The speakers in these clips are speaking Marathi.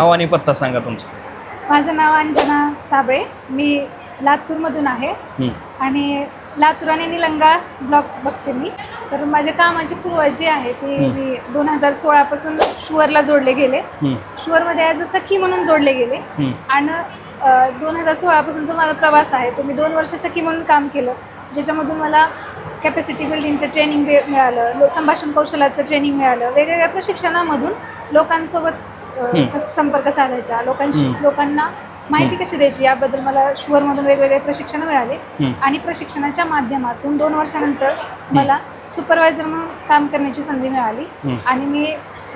नाव आणि पत्ता सांगा तुमचा. माझं नाव अंजना साबळे. मी लातूरमधून आहे आणि लातूर आणि निलंगा ब्लॉक बघते मी. तर माझ्या कामाची सुरुवात जी आहे ती मी 2016 पासून शुअरला जोडले गेले. शुअरमध्ये ॲज अ सखी म्हणून जोडले गेले आणि 2016 पासूनचा माझा प्रवास आहे तो मी 2 वर्ष सखी म्हणून काम केलं, ज्याच्यामधून मला कॅपॅसिटी बिल्डिंगचं ट्रेनिंग मिळालं, संभाषण कौशल्याचं ट्रेनिंग मिळालं, वेगवेगळ्या प्रशिक्षणामधून लोकांसोबत कसा संपर्क साधायचा, लोकांना माहिती कशी द्यायची याबद्दल मला शुअरमधून वेगवेगळे प्रशिक्षण मिळाले. आणि प्रशिक्षणाच्या माध्यमातून 2 वर्षानंतर मला सुपरवायझर म्हणून काम करण्याची संधी मिळाली आणि मी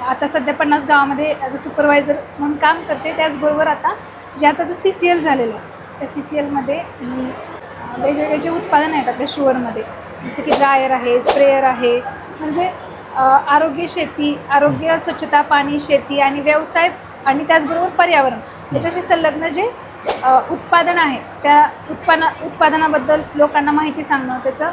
आता सध्या 50 गावामध्ये ॲज अ सुपरवायझर म्हणून काम करते. त्याचबरोबर आता त्याचं CCL झालेलं आहे, त्या CCLमध्ये मी वेगवेगळे जे उत्पादन आहेत आपल्या शुअरमध्ये, जसं की ड्रायर आहे, स्प्रेयर आहे, म्हणजे आरोग्य शेती, आरोग्य स्वच्छता, पाणी, शेती आणि व्यवसाय आणि त्याचबरोबर पर्यावरण याच्याशी संलग्न जे उत्पादन आहे त्या उत्पादनाबद्दल लोकांना माहिती सांगणं, त्याचा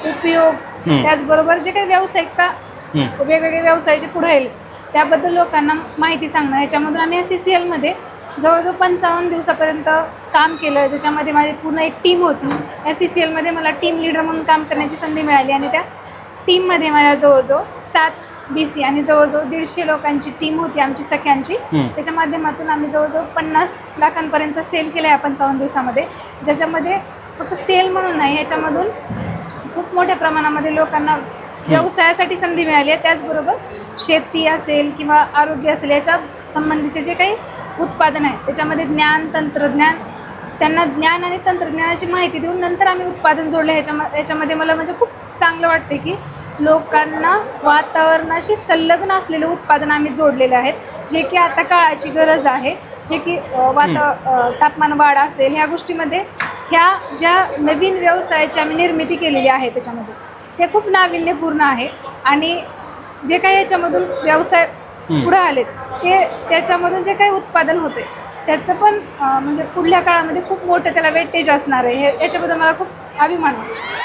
उपयोग, त्याचबरोबर जे काही व्यावसायिकता वेगवेगळे व्यवसायाचे पुढे येईल त्याबद्दल लोकांना माहिती सांगणं. ह्याच्यामधून आम्ही CCLमध्ये जवळजवळ 55 दिवसापर्यंत काम केलं, ज्याच्यामध्ये माझी पूर्ण एक टीम होती. या CCLमध्ये मला टीम लीडर म्हणून काम करण्याची संधी मिळाली आणि त्या टीममध्ये माझ्या जवळजवळ 7 BC आणि जवळजवळ 150 लोकांची टीम होती आमची सख्यांची. त्याच्या माध्यमातून आम्ही जवळजवळ 50 लाखांपर्यंतचा सेल केला आहे 55 दिवसामध्ये, ज्याच्यामध्ये फक्त सेल म्हणून नाही, याच्यामधून खूप मोठ्या प्रमाणामध्ये लोकांना व्यवसायासाठी संधी मिळाली आहे. त्याचबरोबर शेती असेल किंवा आरोग्य असेल याच्या संबंधीचे जे काही उत्पादन आहे त्याच्यामध्ये ज्ञान, तंत्रज्ञान, त्यांना ज्ञान आणि तंत्रज्ञानाची माहिती देऊन नंतर आम्ही उत्पादन जोडलं. ह्याच्यामध्ये मला म्हणजे खूप चांगलं वाटते की लोकांना वातावरणाशी संलग्न असलेले उत्पादन आम्ही जोडलेले आहेत, जे की आता काळाची गरज आहे, जे की तापमान वाढ असेल ह्या गोष्टीमध्ये ह्या ज्या नवीन व्यवसायाची आम्ही निर्मिती केलेली आहे त्याच्यामध्ये ते खूप नाविन्यपूर्ण आहे. आणि जे काही याच्यामधून व्यवसाय पुढे आलेत ते त्याच्यामधून जे काही उत्पादन होते त्याचं पण म्हणजे पुढल्या काळामध्ये खूप मोठं त्याला वेटेज असणार आहे. याच्याबद्दल मला खूप अभिमान आहे.